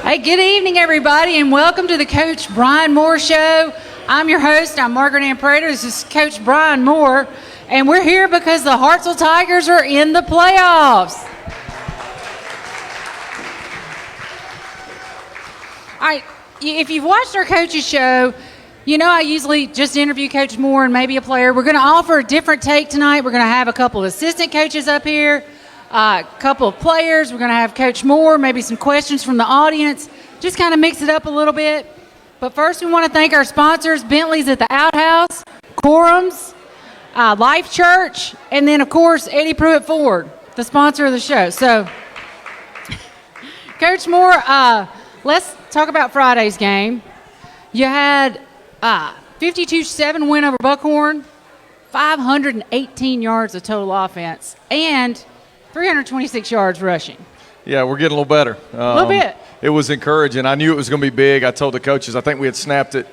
Hey, good evening, everybody, and welcome to the Coach Bryan Moore Show. I'm your host. I'm Margaret Ann Prater. This is Coach Bryan Moore, and we're here because the Hartselle Tigers are in the playoffs. All right, if you've watched our coaches show, you know I usually just interview Coach Moore and maybe a player. We're going to offer a different take tonight. We're going to have a couple of assistant coaches up here, a couple of players. We're going to have Coach Moore, maybe some questions from the audience, just kind of mix it up a little bit. But first, we want to thank our sponsors, Bentleys at the Outhouse, Quorums, Life Church, and then, of course, Eddie Pruitt Ford, the sponsor of the show. So, Coach Moore, let's talk about Friday's game. You had 52-7 win over Buckhorn, 518 yards of total offense, and 326 yards rushing. Yeah, we're getting a little better. A little bit. It was encouraging. I knew it was going to be big. I told the coaches, I think we had snapped it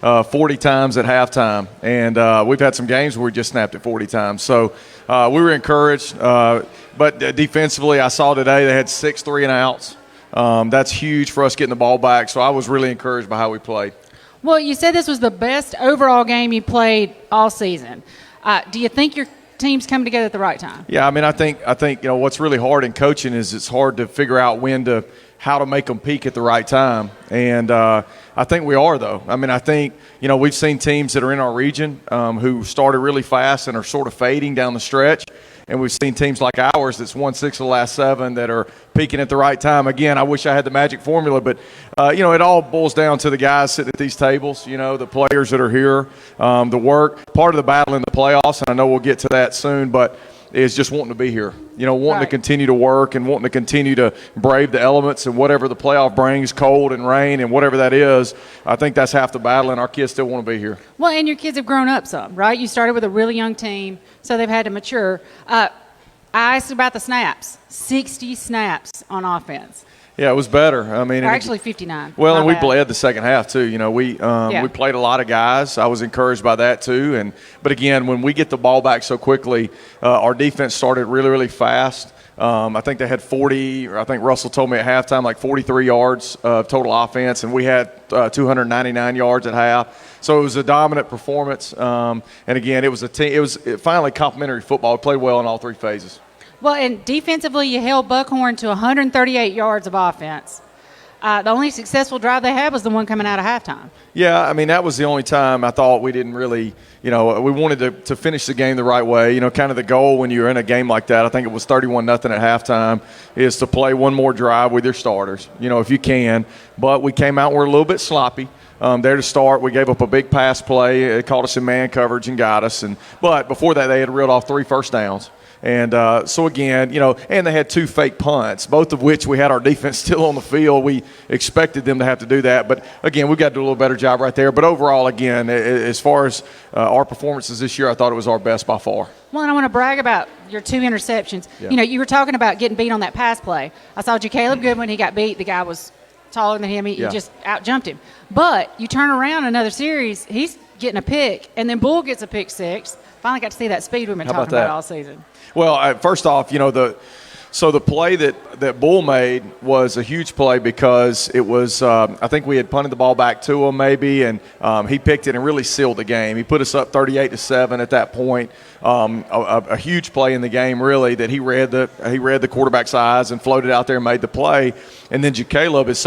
40 times at halftime, and we've had some games where we just snapped it 40 times. So we were encouraged. But defensively, I saw today they had 6 3-and-outs. That's huge for us getting the ball back. So I was really encouraged by how we played. Well, you said this was the best overall game you played all season. Do you think your team's coming together at the right time? Yeah, I mean, I think what's really hard in coaching is it's hard to figure out how to make them peak at the right time. And I think we are, though. I mean, I think, we've seen teams that are in our region who started really fast and are sort of fading down the stretch. And we've seen teams like ours that's won 6 of the last 7 that are peaking at the right time. Again, I wish I had the magic formula, but, it all boils down to the guys sitting at these tables, the players that are here, the work. Part of the battle in the playoffs, and I know we'll get to that soon, but is just wanting to be here, wanting to continue to work and wanting to continue to brave the elements and whatever the playoff brings, cold and rain and whatever that is. I think that's half the battle, and our kids still want to be here. Well, and your kids have grown up some, right? You started with a really young team, so they've had to mature. I asked about the snaps, 60 snaps on offense. Yeah, it was better. I mean, actually 59. Well, and we bled the second half too. We played a lot of guys. I was encouraged by that too. But again, when we get the ball back so quickly, our defense started really, really fast. I think they had 40. Or I think Russell told me at halftime, like 43 yards of total offense, and we had 299 yards at half. So it was a dominant performance. And again, it was finally complimentary football. We played well in all 3 phases. Well, and defensively, you held Buckhorn to 138 yards of offense. The only successful drive they had was the one coming out of halftime. Yeah, I mean, that was the only time I thought we didn't really, we wanted to finish the game the right way. Kind of the goal when you're in a game like that, I think it was 31-0 at halftime, is to play one more drive with your starters, if you can. But we came out and we're a little bit sloppy. There to start, we gave up a big pass play. It caught us in man coverage and got us. But before that, they had reeled off 3 first downs. And so again, and they had 2 fake punts, both of which we had our defense still on the field. We expected them to have to do that. But again, we've got to do a little better job right there. But overall, again, as far as our performances this year, I thought it was our best by far. Well, and I want to brag about your 2 interceptions. Yeah. You were talking about getting beat on that pass play. I saw Caleb Goodwin. He got beat. The guy was taller than him. He just out-jumped him. But you turn around another series, he's getting a pick, and then Bull gets a pick 6. Finally got to see that speed we've been talking about all season. Well, first off, the play that Bull made was a huge play because it was I think we had punted the ball back to him maybe, and he picked it and really sealed the game. He put us up 38-7 at that point. A huge play in the game, really, that he read the quarterback's eyes and floated out there and made the play. And then Caleb is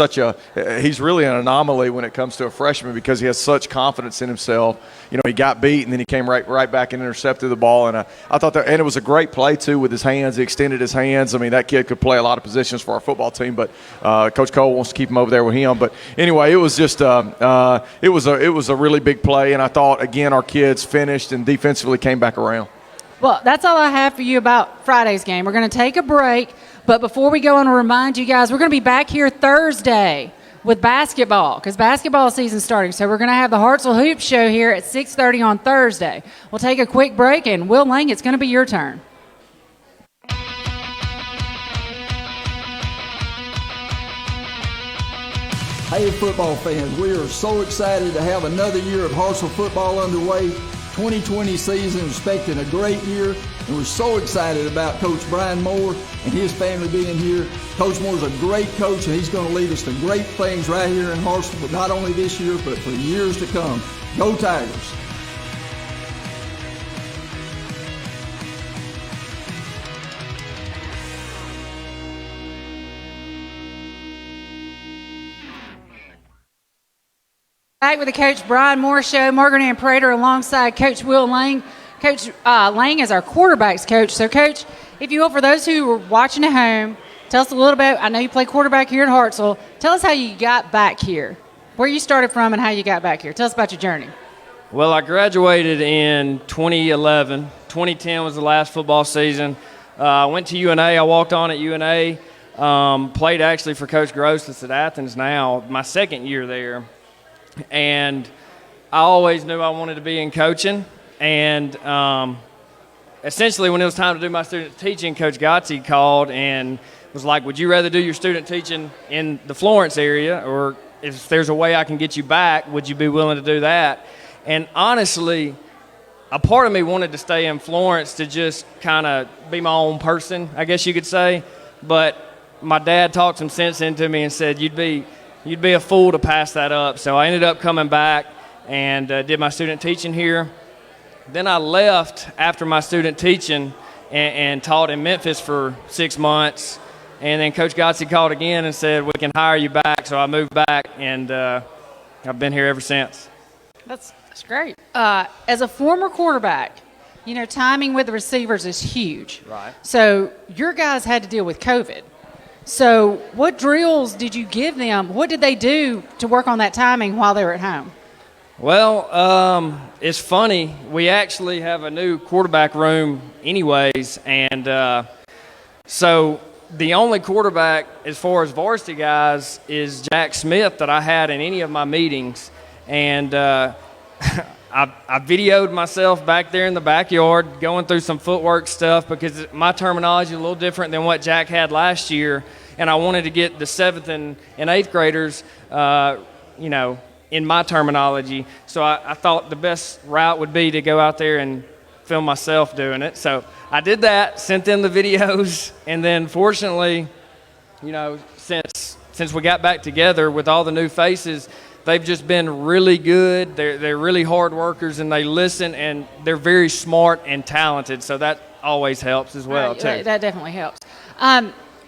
he's really an anomaly when it comes to a freshman because he has such confidence in himself. He got beat and then he came right back and intercepted the ball. And I thought and it was a great play too with his hands. He extended his hands. I mean, that kid could play a lot of positions for our football team, but Coach Cole wants to keep him over there with him. But anyway, it was just it was a really big play, and I thought again our kids finished and defensively came back around. Well, that's all I have for you about Friday's game. We're going to take a break, but before we go, I want to remind you guys we're going to be back here Thursday with basketball because basketball season's starting. So we're going to have the Hartselle Hoop Show here at 6:30 on Thursday. We'll take a quick break, and Will Lang, it's going to be your turn. Hey, football fans, we are so excited to have another year of Hartselle football underway. 2020 season, expecting a great year. And we're so excited about Coach Bryan Moore and his family being here. Coach Moore's a great coach, and he's going to lead us to great things right here in Hartselle, but not only this year, but for years to come. Go Tigers! Back with the Coach Bryan Moore Show. Morgan Ann Prater alongside Coach Will Lang. Coach Lang is our quarterbacks coach. So, Coach, if you will, for those who are watching at home, tell us a little bit. I know you play quarterback here at Hartselle. Tell us how you got back here, where you started from and how you got back here. Tell us about your journey. Well, I graduated in 2011. 2010 was the last football season. I went to UNA. I walked on at UNA. Played actually for Coach Gross that's at Athens now, my second year there. And I always knew I wanted to be in coaching. And essentially when it was time to do my student teaching, Coach Gotze called and was like, would you rather do your student teaching in the Florence area, or if there's a way I can get you back, would you be willing to do that? And honestly, a part of me wanted to stay in Florence to just kind of be my own person, I guess you could say. But my dad talked some sense into me and said, you'd be a fool to pass that up. So I ended up coming back and did my student teaching here. Then I left after my student teaching and taught in Memphis for 6 months. And then Coach Gotze called again and said, we can hire you back. So I moved back, and I've been here ever since. That's great. As a former quarterback, you know, timing with the receivers is huge. Right. So your guys had to deal with COVID. So what drills did you give them? What did they do to work on that timing while they were at home? Well, it's funny. We actually have a new quarterback room anyways, and so the only quarterback as far as varsity guys is Jack Smith that I had in any of my meetings. And I videoed myself back there in the backyard going through some footwork stuff because my terminology is a little different than what Jack had last year, and I wanted to get the 7th and 8th graders, in my terminology. So I thought the best route would be to go out there and film myself doing it. So I did that, sent them the videos, and then fortunately, since we got back together with all the new faces, they've just been really good. They're really hard workers, and they listen, and they're very smart and talented. So that always helps as well, too. That definitely helps.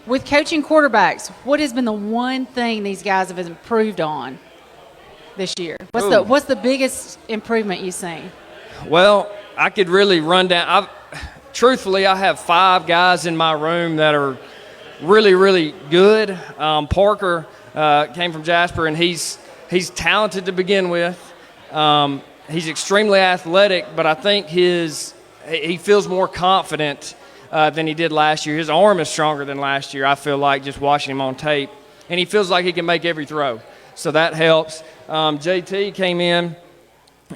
With coaching quarterbacks, what has been the one thing these guys have improved on this year? What's the biggest improvement you've seen? Well, I could really run down. Truthfully, I have 5 guys in my room that are really, really good. Parker came from Jasper, and he's talented to begin with. He's extremely athletic, but I think he feels more confident than he did last year. His arm is stronger than last year, I feel like, just watching him on tape. And he feels like he can make every throw. So that helps. JT came in,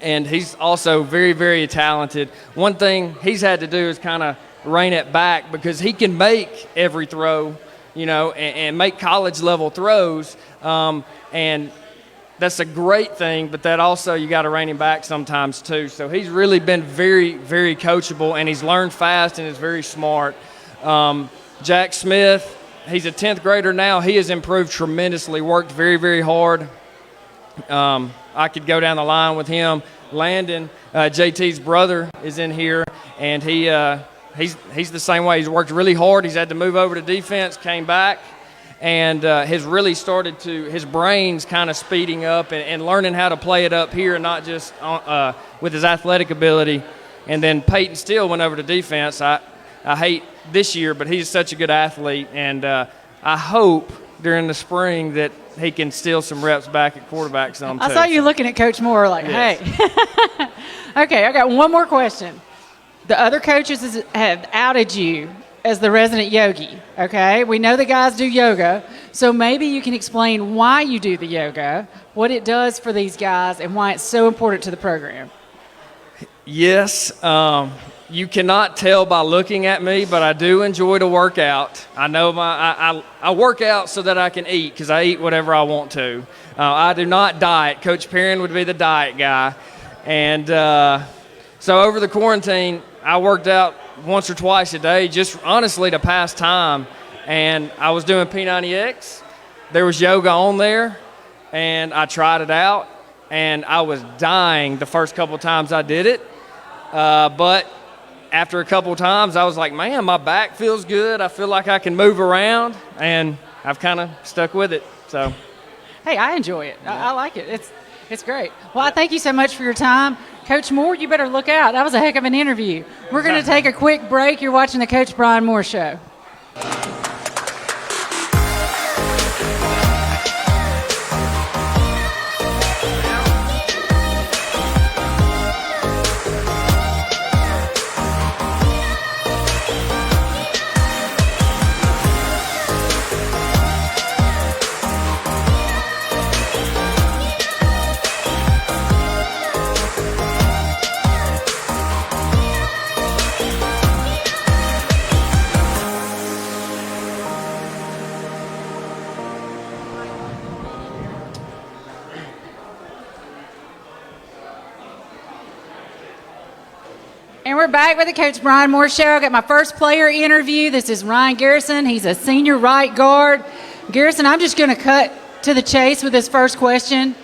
and he's also very, very talented. One thing he's had to do is kind of rein it back because he can make every throw, and make college-level throws. And that's a great thing, but that also you got to rein him back sometimes too. So he's really been very, very coachable, and he's learned fast and is very smart. Jack Smith, he's a 10th grader now. He has improved tremendously, worked very, very hard. I could go down the line with him. Landon, JT's brother, is in here, and he's the same way. He's worked really hard. He's had to move over to defense, came back, and has really started to – his brain's kind of speeding up and learning how to play it up here and not just with his athletic ability. And then Peyton Steele went over to defense. I hate this year, but he's such a good athlete, and I hope during the spring that he can steal some reps back at quarterback some too. I saw you looking at Coach Moore like, yes. Hey. Okay, I got one more question. The other coaches have outed you as the resident yogi, okay? We know the guys do yoga, so maybe you can explain why you do the yoga, what it does for these guys, and why it's so important to the program. Yes, you cannot tell by looking at me, but I do enjoy to work out. I know I work out so that I can eat because I eat whatever I want to. I do not diet. Coach Perrin would be the diet guy. And so over the quarantine, I worked out once or twice a day, just honestly to pass time. And I was doing P90X. There was yoga on there, and I tried it out, and I was dying the first couple of times I did it. But after a couple of times, I was like, man, my back feels good. I feel like I can move around, and I've kind of stuck with it. So, hey, I enjoy it. I like it. It's great. Well, I thank you so much for your time. Coach Moore, you better look out. That was a heck of an interview. We're going to take a quick break. You're watching the Coach Bryan Moore Show. And we're back with the Coach Bryan Moore Show. I got my first player interview. This is Ryan Garrison. He's a senior right guard. Garrison, I'm just going to cut to the chase with this first question.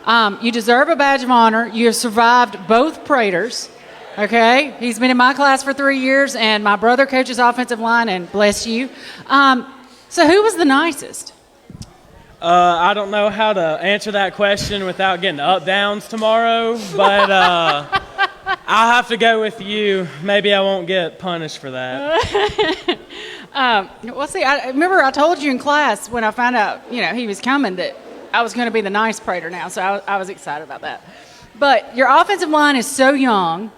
You deserve a badge of honor. You have survived both Praters. Okay? He's been in my class for 3 years, and my brother coaches offensive line, and bless you. So who was the nicest? I don't know how to answer that question without getting up-downs tomorrow, but I'll have to go with you. Maybe I won't get punished for that. Well, see, I remember I told you in class when I found out, he was coming that I was going to be the nice Prater now, so I was excited about that. But your offensive line is so young,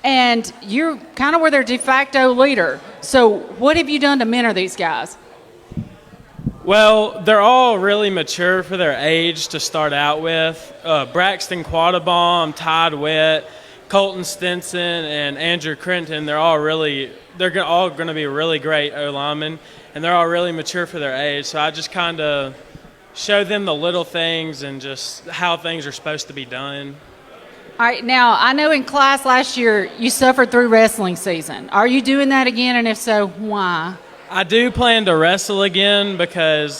and you're kind of were their de facto leader. So what have you done to mentor these guys? Well, they're all really mature for their age to start out with. Braxton Quattlebaum, Todd Witt, Colton Stinson, and Andrew Crenton, they're all going to be really great O-linemen, and they're all really mature for their age. So I just kind of show them the little things and just how things are supposed to be done. All right, now, I know in class last year you suffered through wrestling season. Are you doing that again, and if so, why? I do plan to wrestle again but I'm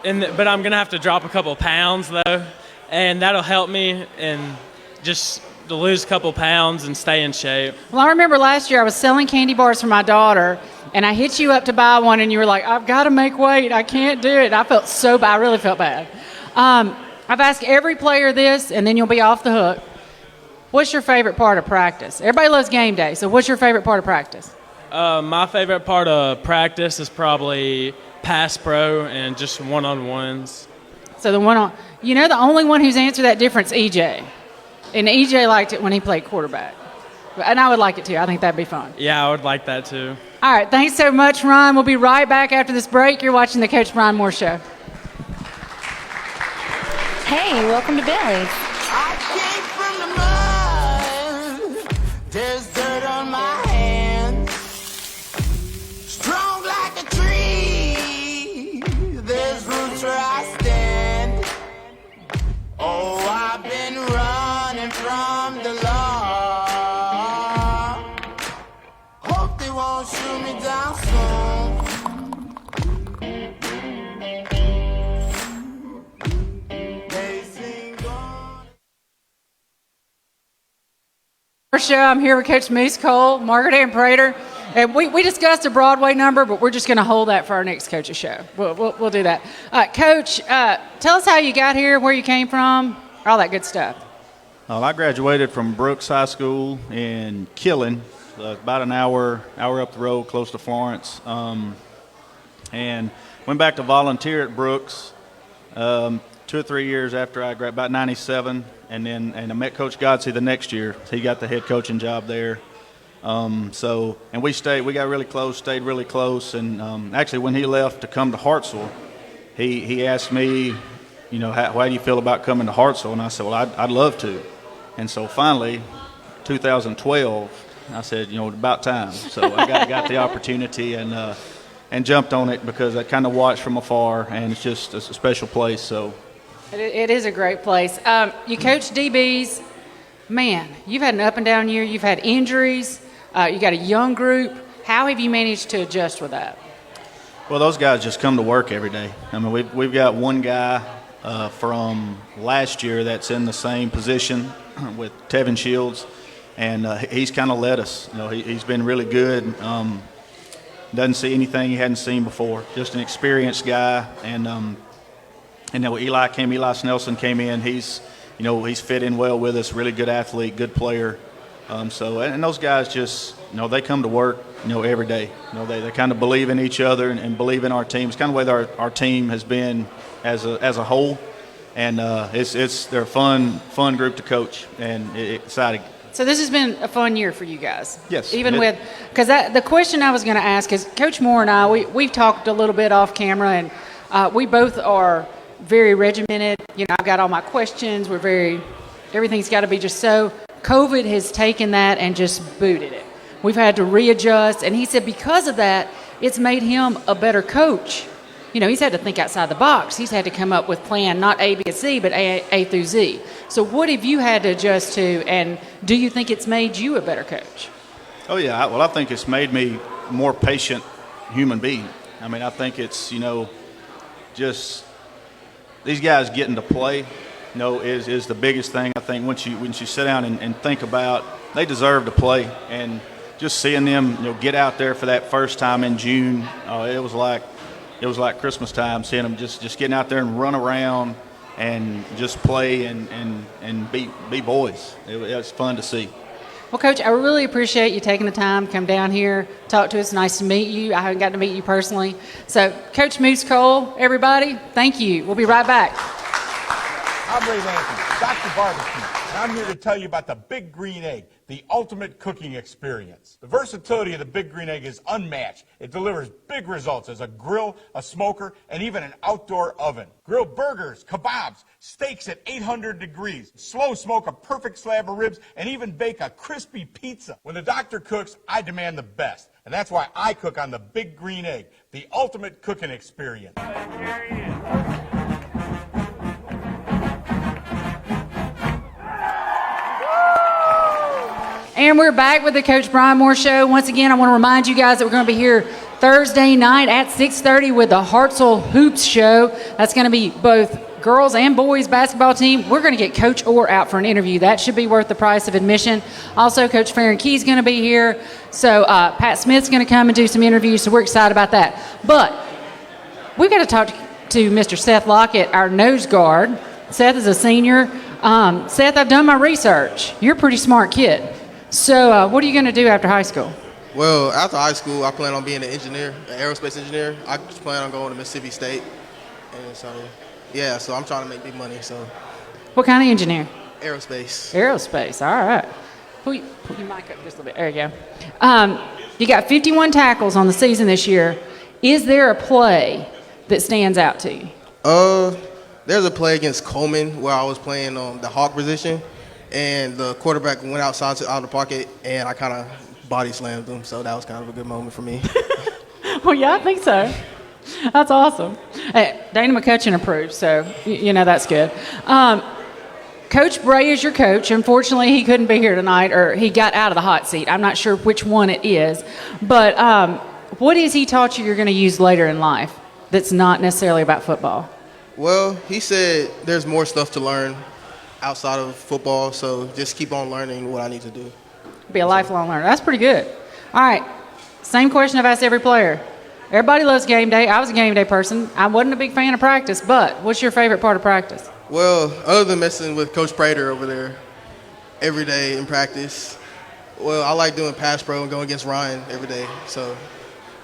going to have to drop a couple pounds, though, and that'll help me and just to lose a couple pounds and stay in shape. Well, I remember last year I was selling candy bars for my daughter, and I hit you up to buy one, and you were like, I've got to make weight. I can't do it. I felt so bad. I really felt bad. I've asked every player this, and then you'll be off the hook. What's your favorite part of practice? Everybody loves game day, so what's your favorite part of practice? My favorite part of practice is probably pass pro and just one-on-ones. So the only one who's answered that difference, EJ. And EJ liked it when he played quarterback. And I would like it too. I think that'd be fun. Yeah, I would like that too. All right, thanks so much, Ryan. We'll be right back after this break. You're watching the Coach Bryan Moore Show. Hey, welcome to Bentleys. I came from the mud. There's dirt on my hands. Strong like a tree. There's roots where I stand. Oh, I've been running from the law. Hope they won't shoot me down soon. Show. I'm here with Coach Moose Cole, Margaret Ann Prater, and we discussed a Broadway number, but we're just going to hold that for our next coach's show. We'll do that. Coach, tell us how you got here, where you came from, all that good stuff. Well, I graduated from Brooks High School in Killen, about an hour up the road, close to Florence, and went back to volunteer at Brooks 2 or 3 years after I graduated, about 97. And I met Coach Godsey the next year. He got the head coaching job there. And we got really close, stayed really close. And actually, when he left to come to Hartselle, he asked me, how do you feel about coming to Hartselle? And I said, well, I'd love to. And so finally, 2012, I said, about time. So I got the opportunity and jumped on it because I kind of watched from afar, and it's just a special place. So. It is a great place. You coach DBs. Man, you've had an up and down year. You've had injuries. You got a young group. How have you managed to adjust with that? Well, those guys just come to work every day. I mean, we've got one guy from last year that's in the same position with Tevin Shields, and he's kind of led us. You know, he's been really good. Doesn't see anything he hadn't seen before. Just an experienced guy, and then when Eli Snelson came in. He's fit in well with us. Really good athlete, good player. And those guys just, they come to work, every day. They kind of believe in each other and believe in our team. It's kind of the way our team has been as a whole, and they're a fun group to coach and exciting. So this has been a fun year for you guys. Yes. Because the question I was going to ask is, Coach Moore and I, we've talked a little bit off camera, and we both are very regimented. I've got all my questions. Everything's got to be just so. COVID has taken that and just booted it. We've had to readjust, and he said because of that, it's made him a better coach. He's had to think outside the box. He's had to come up with plan, not A, B, and C, but A through Z. So what have you had to adjust to, and do you think it's made you a better coach? Oh, yeah. Well, I think it's made me a more patient human being. I mean, I think it's, just these guys getting to play, is the biggest thing. I think once you sit down and think about, they deserve to play, and just seeing them, get out there for that first time in June, it was like Christmas time. Seeing them just getting out there and run around and just play and be boys. It was fun to see. Well, Coach, I really appreciate you taking the time to come down here, talk to us. Nice to meet you. I haven't gotten to meet you personally. So, Coach Moose Cole, everybody, thank you. We'll be right back. I'm Ray Lansing, Dr. Barbecue, and I'm here to tell you about the Big Green Egg, the ultimate cooking experience. The versatility of the Big Green Egg is unmatched. It delivers big results as a grill, a smoker, and even an outdoor oven. Grill burgers, kebabs, steaks at 800 degrees, slow smoke a perfect slab of ribs, and even bake a crispy pizza. When the doctor cooks, I demand the best, and that's why I cook on the Big Green Egg, the ultimate cooking experience. And we're back with the Coach Bryan Moore Show. Once again, I want to remind you guys that we're going to be here Thursday night at 6:30 with the Hartselle Hoops Show. That's going to be both girls and boys basketball team. We're going to get Coach Orr out for an interview. That should be worth the price of admission. Also, Coach Farron Key's going to be here. So Pat Smith's going to come and do some interviews, so we're excited about that. But we've got to talk to Mr. Seth Lockett, our nose guard. Seth is a senior. Seth, I've done my research. You're a pretty smart kid. So what are you going to do after high school? Well, after high school, I plan on being an engineer, an aerospace engineer. I just plan on going to Mississippi State. And so, yeah, so I'm trying to make big money. So, what kind of engineer? Aerospace. Aerospace, all right. Pull your mic up just a little bit. There you go. You got 51 tackles on the season this year. Is there a play that stands out to you? There's a play against Coleman where I was playing the hawk position, and the quarterback went out of the pocket, and I kind of body slammed him. So that was kind of a good moment for me. Well, yeah, I think so. That's awesome. Hey, Dana McCutcheon approves, so that's good. Coach Bray is your coach. Unfortunately, he couldn't be here tonight, or he got out of the hot seat. I'm not sure which one it is. But what has he taught you you're going to use later in life that's not necessarily about football? Well, he said there's more stuff to learn outside of football, so just keep on learning what I need to do. Be a lifelong learner. That's pretty good. All right, same question I've asked every player. Everybody loves game day. I was a game day person. I wasn't a big fan of practice, but what's your favorite part of practice? Well, other than messing with Coach Prater over there every day in practice, well, I like doing pass pro and going against Ryan every day, so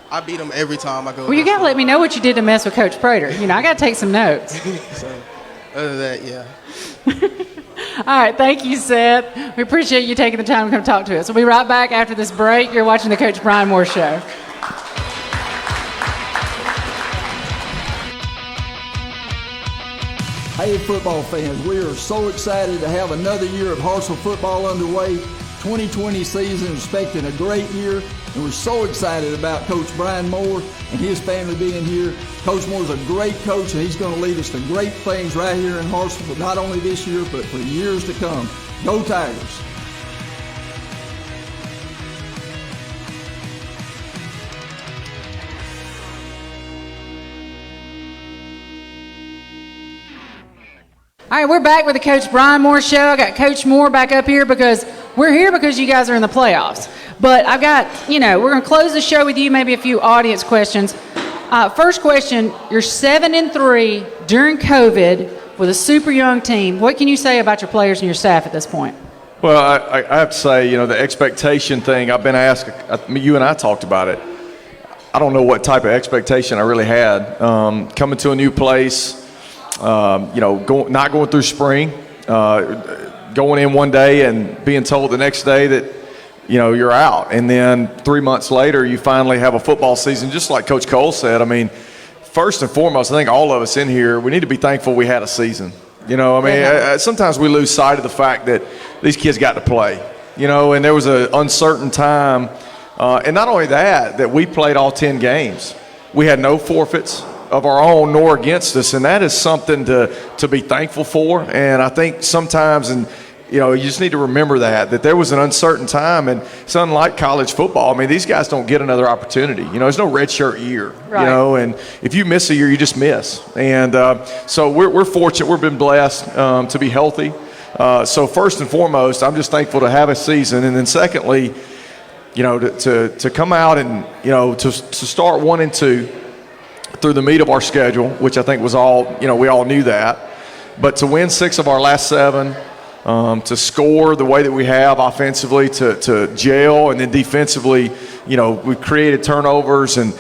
I beat him every time I go. Well, you got to let me know what you did to mess with Coach Prater. I got to take some notes. So, other than that, yeah. All right, thank you, Seth. We appreciate you taking the time to come talk to us. We'll be right back after this break. You're watching the Coach Bryan Moore Show. Hey, football fans, we are so excited to have another year of Hartselle football underway. 2020 season, expecting a great year, and we're so excited about Coach Bryan Moore and his family being here. Coach Moore's a great coach, and he's going to lead us to great things right here in Hartselle, but not only this year, but for years to come. Go Tigers! All right, we're back with the Coach Bryan Moore Show. I got Coach Moore back up here because we're here because you guys are in the playoffs. But I've got, we're going to close the show with you, maybe a few audience questions. First question, you're 7-3 during COVID with a super young team. What can you say about your players and your staff at this point? Well, I have to say, the expectation thing, I've been asked, you and I talked about it. I don't know what type of expectation I really had. Coming to a new place, not going through spring, going in one day and being told the next day that, you're out. And then 3 months later, you finally have a football season, just like Coach Cole said. I mean, first and foremost, I think all of us in here, we need to be thankful we had a season. Sometimes we lose sight of the fact that these kids got to play, and there was an uncertain time. And not only that we played all 10 games. We had no forfeits of our own nor against us, and that is something to be thankful for. And I think sometimes, you just need to remember that there was an uncertain time, and it's unlike college football. I mean, these guys don't get another opportunity. There's no redshirt year, right. And if you miss a year, you just miss. And so we're fortunate. We've been blessed to be healthy. So first and foremost, I'm just thankful to have a season, and then secondly, to come out and, to start 1-2 through the meat of our schedule, which I think was all, we all knew that. But to win 6 of our last 7, to score the way that we have offensively, to gel, and then defensively, we created turnovers. And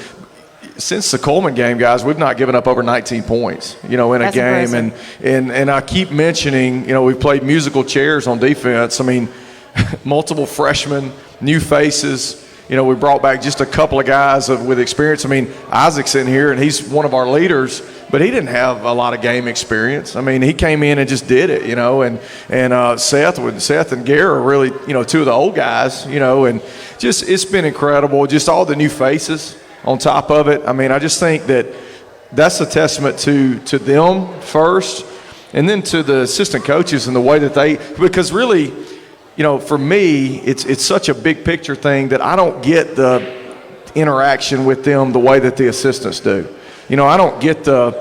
since the Coleman game, guys, we've not given up over 19 points, in a game. Impressive. And I keep mentioning, we've played musical chairs on defense. I mean, multiple freshmen, new faces. We brought back just a couple of guys with experience. I mean, Isaac's in here, and he's one of our leaders, but he didn't have a lot of game experience. I mean, he came in and just did it, and Seth and Gare are really, 2 of the old guys, and just it's been incredible. Just all the new faces on top of it. I mean, I just think that's a testament to them first, and then to the assistant coaches and the way that because really, for me, it's such a big picture thing that I don't get the interaction with them the way that the assistants do. I don't get the,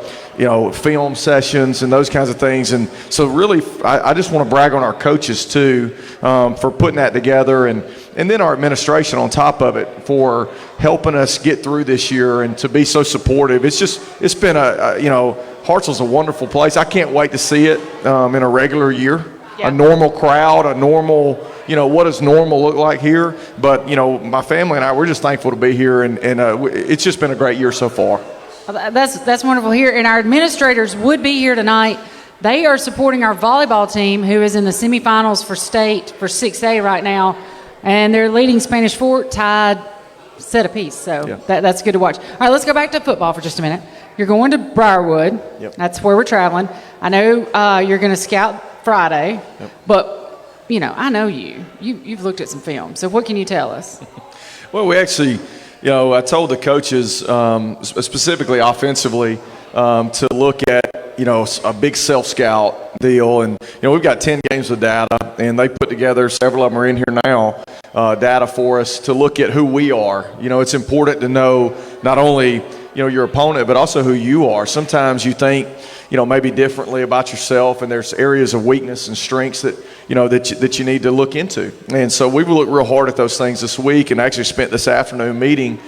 film sessions and those kinds of things. And so really, I just want to brag on our coaches too, for putting that together, and then our administration on top of it for helping us get through this year and to be so supportive. It's been Hartselle's a wonderful place. I can't wait to see it in a regular year. Yeah. A normal crowd, a normal, what does normal look like here? But, my family and I, we're just thankful to be here, and it's just been a great year so far. That's wonderful here. And our administrators would be here tonight. They are supporting our volleyball team, who is in the semifinals for state for 6A right now. And they're leading Spanish Fort, tied set apiece. So yeah. That's good to watch. All right, let's go back to football for just a minute. You're going to Briarwood. Yep. That's where we're traveling. I know you're going to scout Friday, yep. But, I know you've looked at some film. So what can you tell us? Well, we actually, I told the coaches, specifically offensively, to look at, a big self-scout deal. And, we've got 10 games of data, and they put together, several of them are in here now, data for us to look at who we are. It's important to know not only, your opponent, but also who you are. Sometimes you think, maybe differently about yourself, and there's areas of weakness and strengths that, that you need to look into. And so we will look real hard at those things this week, and actually spent this afternoon meeting.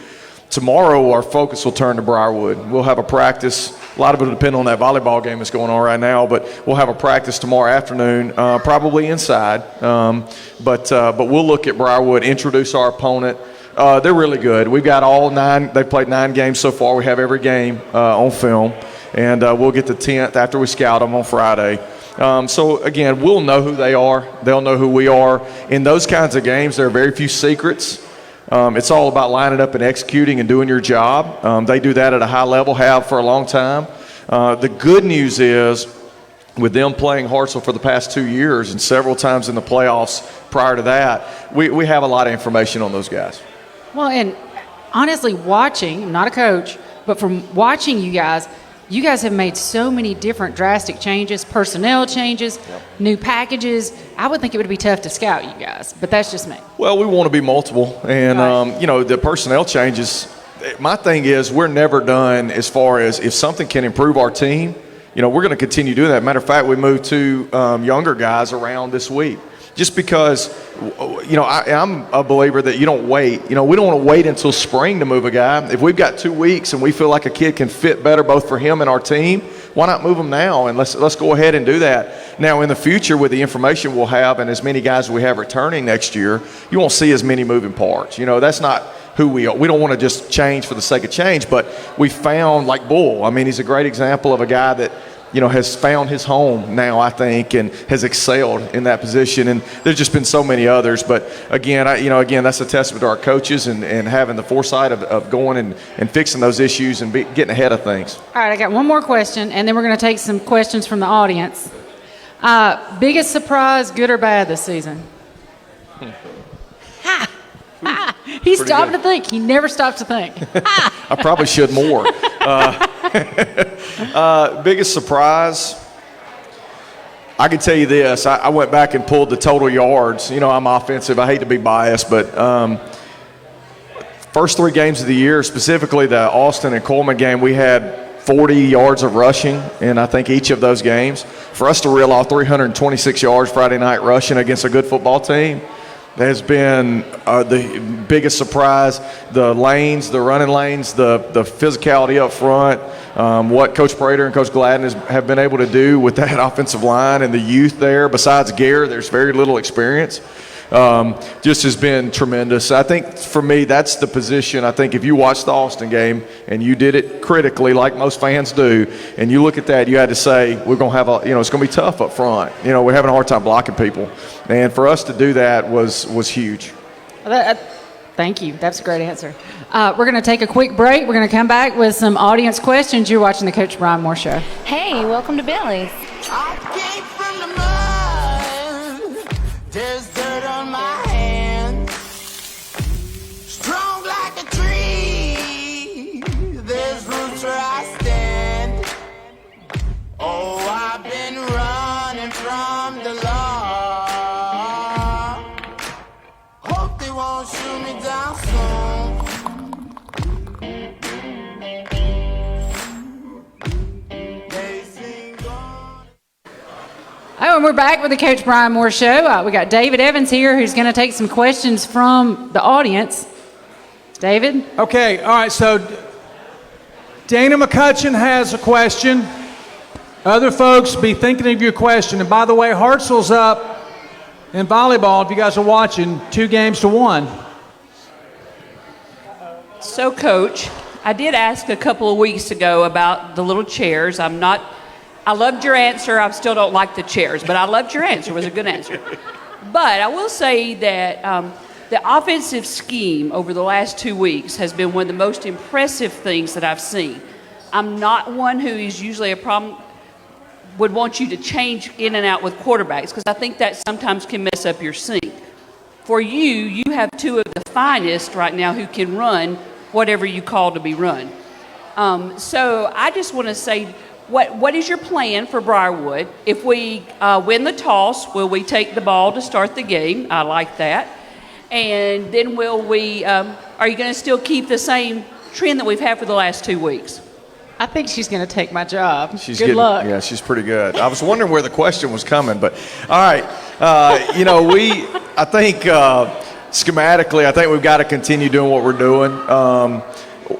Tomorrow, our focus will turn to Briarwood. We'll have a practice. A lot of it will depend on that volleyball game that's going on right now, but we'll have a practice tomorrow afternoon, probably inside. But we'll look at Briarwood, introduce our opponent. They're really good. We've got all 9. They've played 9 games so far. We have every game on film. And we'll get the 10th after we scout them on Friday. So, again, we'll know who they are. They'll know who we are. In those kinds of games, there are very few secrets. It's all about lining up and executing and doing your job. They do that at a high level, have for a long time. The good news is, with them playing Hartselle for the past 2 years and several times in the playoffs prior to that, we have a lot of information on those guys. Well, and honestly, watching, I'm not a coach, but from watching you guys have made so many different drastic changes, personnel changes, yep. New packages. I would think it would be tough to scout you guys, but that's just me. Well, we want to be multiple. And, right. The personnel changes, my thing is we're never done as far as if something can improve our team, we're going to continue doing that. Matter of fact, we moved 2 younger guys around this week. Just because, I'm a believer that you don't wait. We don't want to wait until spring to move a guy. If we've got 2 weeks and we feel like a kid can fit better both for him and our team, why not move him now? And let's go ahead and do that. Now, in the future, with the information we'll have and as many guys we have returning next year, you won't see as many moving parts. That's not who we are. We don't want to just change for the sake of change, but we found, like Bull, he's a great example of a guy that has found his home now, I think, and has excelled in that position. And there's just been so many others. But again, that's a testament to our coaches and having the foresight of going and fixing those issues and getting ahead of things. All right, I got one more question, and then we're going to take some questions from the audience. Biggest surprise, good or bad, this season? He stopped to think. He never stops to think. I probably should more. Biggest surprise, I can tell you this. I went back and pulled the total yards. I'm offensive. I hate to be biased, but first 3 games of the year, specifically the Austin and Coleman game, we had 40 yards of rushing in, I think, each of those games. For us to reel off 326 yards Friday night rushing against a good football team, has been the biggest surprise. The lanes, the running lanes, the physicality up front, what Coach Prater and Coach Gladden have been able to do with that offensive line and the youth there. Besides Gare, there's very little experience. Just has been tremendous. I think for me, that's the position. I think if you watched the Austin game and you did it critically, like most fans do, and you look at that, you had to say we're going to have it's going to be tough up front. We're having a hard time blocking people, and for us to do that was huge. Thank you. That's a great answer. We're going to take a quick break. We're going to come back with some audience questions. You're watching the Coach Bryan Moore Show. Hey, welcome to Bentleys. I came from the mud. There's dirt on my hands. Strong like a tree. There's roots where I stand. Oh, I've been running from the law. Hope they won't shoot me down soon. Oh, and we're back with the Coach Bryan Moore Show. We got David Evans here who's going to take some questions from the audience. David? Okay, all right, so Dana McCutcheon has a question. Other folks, be thinking of your question. And by the way, Hartselle's up in volleyball, if you guys are watching, 2-1. So, Coach, I did ask a couple of weeks ago about the little chairs. I loved your answer. I still don't like the chairs, but I loved your answer. It was a good answer. But I will say that the offensive scheme over the last 2 weeks has been one of the most impressive things that I've seen. I'm not one who is usually a problem, would want you to change in and out with quarterbacks, because I think that sometimes can mess up your sync. For you have 2 of the finest right now who can run whatever you call to be run. So I just want to say, what is your plan for Briarwood? If we win the toss, will we take the ball to start the game? I like that. And then will we, are you going to still keep the same trend that we've had for the last 2 weeks? I think she's going to take my job. Good luck. Yeah, she's pretty good. I was wondering where the question was coming, but all right. I think schematically, I think we've got to continue doing what we're doing.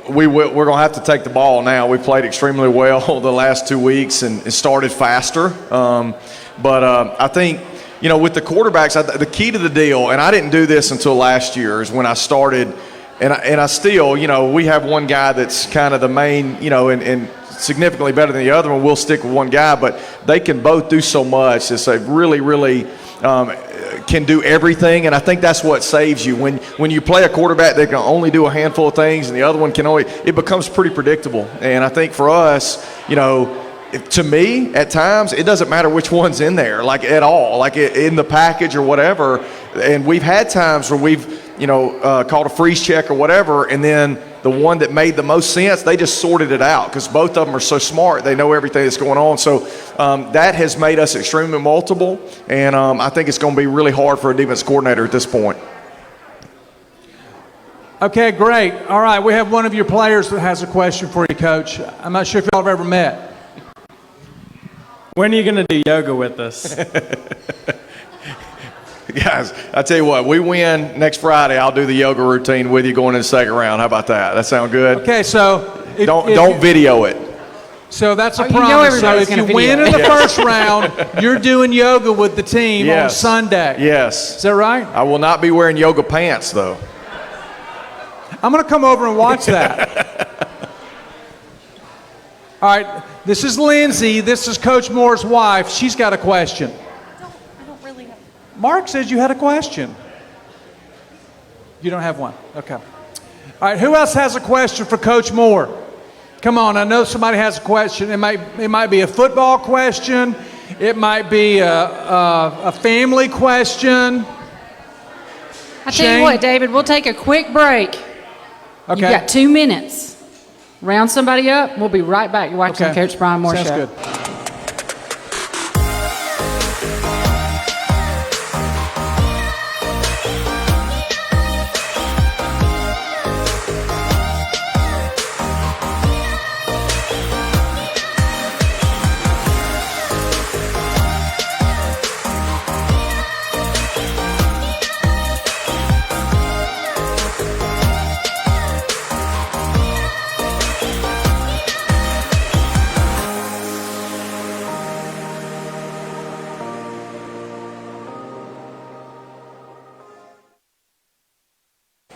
We're going to have to take the ball now. We played extremely well the last 2 weeks and started faster. But I think, with the quarterbacks, the key to the deal, and I didn't do this until last year, is when I started, and I still, we have one guy that's kind of the main, and significantly better than the other one. We'll stick with one guy, but they can both do so much. It's a really can do everything, and I think that's what saves you. When you play a quarterback that can only do a handful of things and the other one can only, it becomes pretty predictable. And I think for us, to me, at times, it doesn't matter which one's in there, like at all, like in the package or whatever. And we've had times where we've, called a freeze check or whatever, and then the one that made the most sense, they just sorted it out because both of them are so smart. They know everything that's going on. So that has made us extremely multiple, and I think it's going to be really hard for a defense coordinator at this point. Okay, great. All right, we have one of your players that has a question for you, Coach. I'm not sure if y'all have ever met. When are you going to do yoga with us? Guys, I tell you what, we win next Friday. I'll do the yoga routine with you going in the second round. How about that? That sound good? Okay, so don't video it. So that's a you know promise. So everybody's if you gonna win video in the it. first round, you're doing yoga with the team on Yes. Sunday. Yes. Is that right? I will not be wearing yoga pants though. I'm going to come over and watch that. All right, this is Lindsay. This is Coach Moore's wife. She's got a question. I don't really have. Mark says you had a question. You don't have one? Okay. All right, who else has a question for Coach Moore? Come on, I know somebody has a question. It might be a football question. It might be a family question. I tell you what, David, we'll take a quick break. Okay. You've got 2 minutes. Round somebody up. We'll be right back. You're watching the Coach Bryan Moore Sounds Show. good.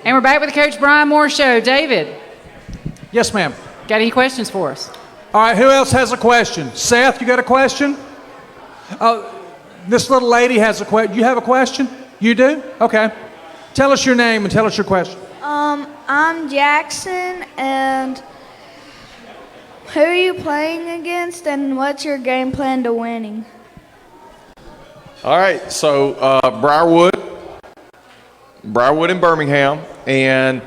And we're back with the Coach Bryan Moore Show. David, Yes, ma'am. got any questions for us? All right, who else has a question? Seth, you got a question? This little lady has a question. You have a question? You do? Okay. Tell us your name and tell us your question. I'm Jackson, and who are you playing against, and what's your game plan to winning? All right, so Briarwood in Birmingham, and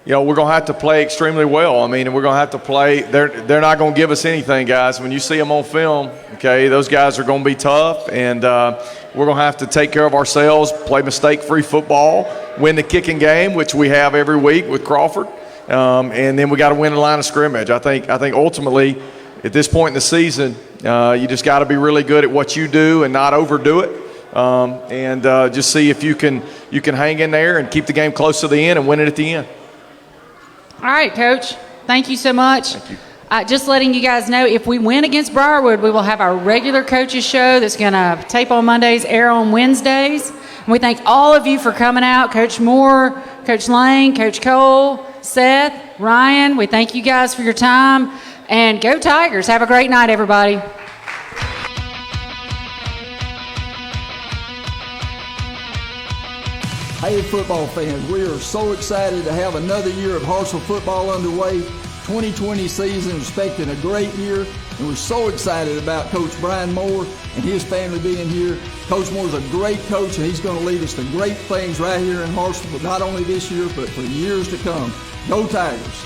we're going to have to play extremely well. I mean, we're going to have to play. They're not going to give us anything, guys. When you see them on film, okay, those guys are going to be tough, and we're going to have to take care of ourselves, play mistake-free football, win the kicking game, which we have every week with Crawford, and then we got to win the line of scrimmage. I think ultimately, at this point in the season, you just got to be really good at what you do and not overdo it. And just see if you can hang in there and keep the game close to the end and win it at the end. All right, Coach. Thank you so much. Thank you. Just letting you guys know, if we win against Briarwood, we will have our regular coaches show that's going to tape on Mondays, air on Wednesdays. And we thank all of you for coming out. Coach Moore, Coach Lane, Coach Cole, Seth, Ryan. We thank you guys for your time. And go Tigers. Have a great night, everybody. Hey, football fans, we are so excited to have another year of Hartselle football underway. 2020 season, expecting a great year, and we're so excited about Coach Bryan Moore and his family being here. Coach Moore's a great coach, and he's going to lead us to great things right here in Hartselle, but not only this year, but for years to come. Go Tigers!